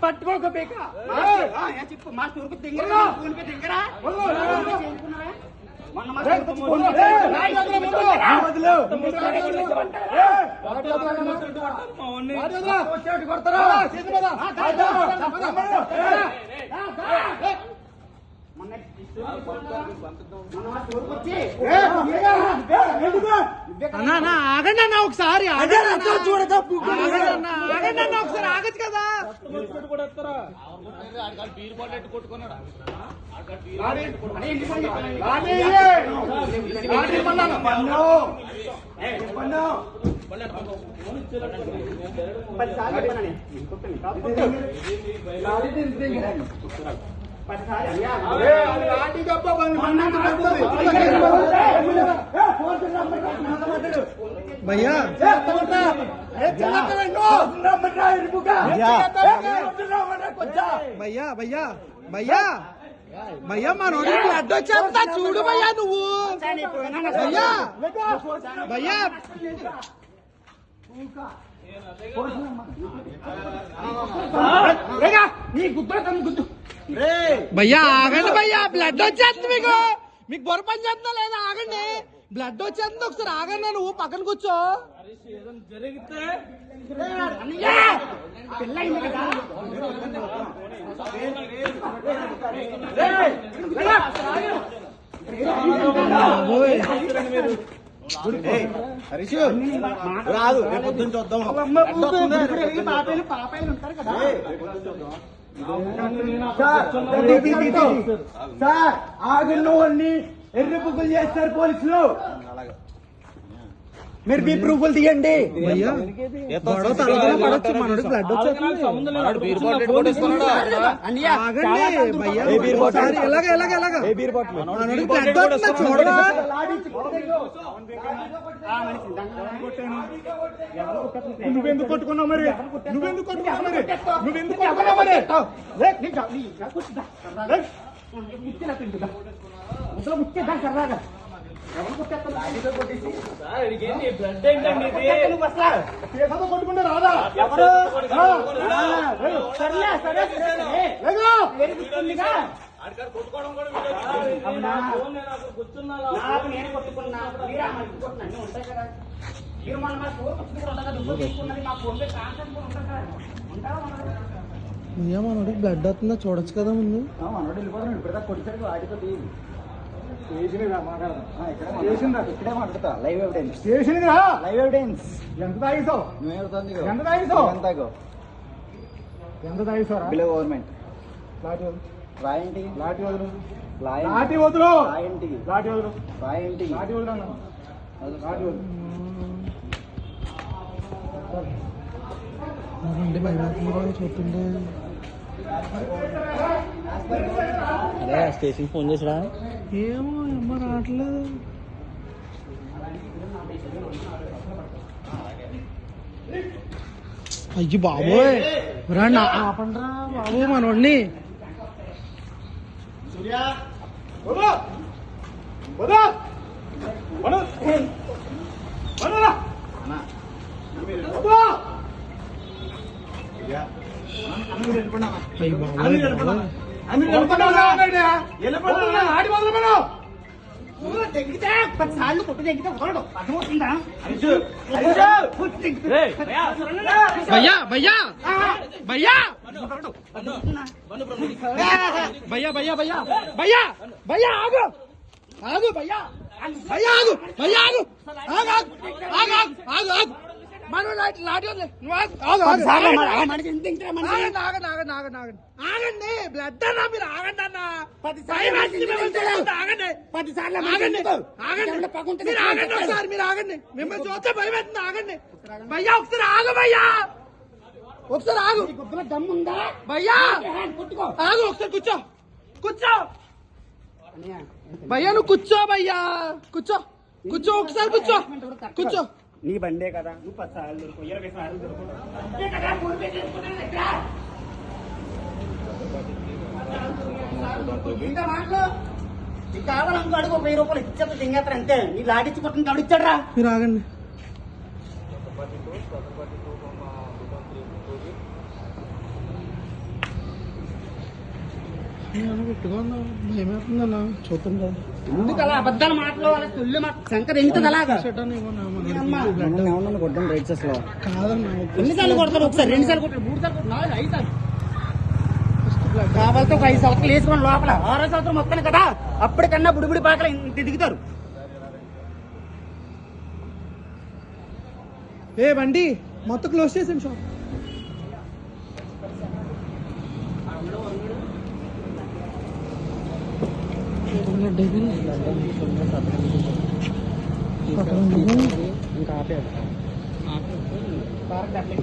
పట్టుకోక చెప్పు మా స్టోర్కు దిగరా ఆగండి అన్న ఒకసారి చూడక ఆగండి అన్న ఒకసారి ఆగచ్చు కదా బీర్ బాటిల్ కొట్టుకున్నాడు భయ్యా భయ్యా భయ్యా భయ్యా భయ్యా మా నోటి బ్లడ్ వచ్చేస్తా చూడు భయ్యా నువ్వు భయ్యా భయ్యా భయ్యా ఆగండి భయ్యా బ్లడ్ వచ్చేస్తుంది మీకు బొర పని చేస్తున్నా లేదా ఆగండి బ్లడ్ వచ్చేస్తుంది ఒకసారి ఆగండి నువ్వు పక్కన కూర్చో జరిగితే హరీష్ రాదు రేపు పొద్దున్న చూద్దాం సార్ ఆగిన వాళ్ళని ఎర్రి బుక్కులు చేస్తారు పోలీసులు మీరు మీ ప్రూఫ్లు తీయండి నువ్వెందుకు కొట్టుకున్నావు మరి నువ్వెందుకు కొట్టుకున్నావు మరి నువ్వెందుకు కొట్టుకున్నావు మరి సరదాగా కొట్టుకుంటే రాదా ఎవరు నేను కొట్టుకున్నా ఉంటాయి కదా మీరు మన మా ఫోన్ తీసుకున్నది మా ఫోన్ పే ట్రాన్సాక్షన్ ఉంటారా మనోడి బ్లడ్ అవుతుందా చూడొచ్చు కదా ముందు మనోడు వెళ్ళిపోతున్నాడు ఇప్పుడు కొట్టిసరికి వాటితో ఇక్కడే మాట్లాడతా live evidence station live evidence ఎంత తాగిస్తావు ఎంత తాగిస్తావు ఎంత తాగిస్తావు బిలో గవర్నమెంట్ రాయింటి లాటి వదులు లాటి వదులు రాయింటి లాటి వదులు రాయింటి లాటి వదులు లాటి వదులు చూస్తుండే అదే స్టేషన్ ఫోన్ చేసిరా ఏమో ఏమో రావట్లేదు అయ్యి బాబోయ్ రండి ఆపండ్రా బాబు మనోడిని సార్లు కొట్టు తెగితే అర్థమవుతుందా భయ్యా భయ్యా భయ్యా భయ్యా భయ్యా భయ్యా భయ్యా భయ్యా ఆగు ఆగు భయ్యా భయ్యా ఆగు భయ్యా ఆగు ఆగు ఆగు ఆగు ఆగు మనం లాటి ఆగండి బ్లడ్ అన్నా మీరు ఆగండి అన్న 10 సార్లు ఆగండి ఒకసారి మీరు ఆగండి మిమ్మల్ని చూస్తే భయం అవుతుంది ఆగండి భయ్యా ఒకసారి ఆగు భయ్యా ఒకసారి ఆగు దమ్ముందా భయ్యా ఆగు ఒకసారి కూర్చో కూర్చో భయ్యా నువ్వు కూర్చో భయ్యా కూర్చో కూర్చో ఒకసారి కూర్చో కూర్చో నీ బండే కదా నువ్వు 10 సార్లు దొరుకు 20 సార్లు దొరుకు ఇంకా మాటలు నీకు కావాలనుకో అడుగు 1000 రూపాయలు ఇచ్చేస్తా దింగేస్తారు అంతే నీ లాడిచ్చి కొట్టిన ఎవడు ఇచ్చాడు రా మీరు ఆగండి. పెట్టుకోండి ఏమవుతుందన్నా చూద్దాం కదా. ఎందుకు అలా అబద్ధాలు మాటలు అలా తొల్లి మాట శంకర్ ఎందుకు అలాగా షర్టాన్ని ఇవ్వనా? అమ్మా. ఏమన్నా కొట్టండి రైట్ సైడ్ లో కాదన్నా ఎన్నిసార్లు కొడతారు ఒకసారి 2 సార్లు కొట్టారు 3 సార్లు కొట్టారు 5 సార్లు కావాలంటే ఒక 5 సంవత్సరాలు వేసుకోండి లోపల 6వ సంవత్సరం వస్తాను కదా అప్పటికన్నా బుడిబుడి పాకలు ఇంత దిగుతారు. ఏ బండి మొత్తం క్లోజ్ చేసాం షాప్. ఇంకా ఆపేది పార్క్ అట్లా